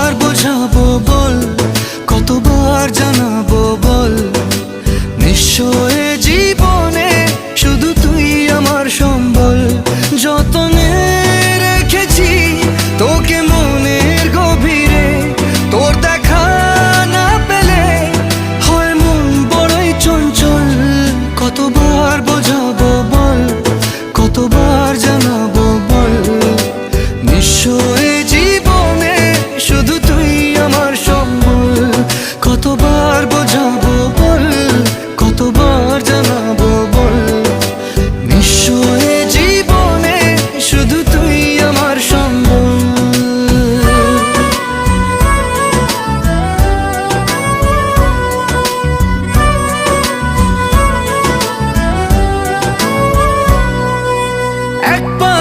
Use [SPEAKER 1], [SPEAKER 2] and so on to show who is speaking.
[SPEAKER 1] কতবার বোঝাবো বল, কতবার জানাবো বল, নিঃস্ব এ জীবনে শুধু তুই আমার সম্বল। যতনে রেখেছি তোকে মনের গভীরে, তোর দেখা না পেলে হয় মন বড়ই চঞ্চল। কতবার বোঝাবো বল, কতবার জানাবো বল, নিঃস্ব এ জীবনে শুধু তুই আমার সম্বল। কতবার বোঝাবো বল, কতবার জানাবো বল, নিঃস্ব এ জীবনে শুধু তুই আমার সম্বল। এক পা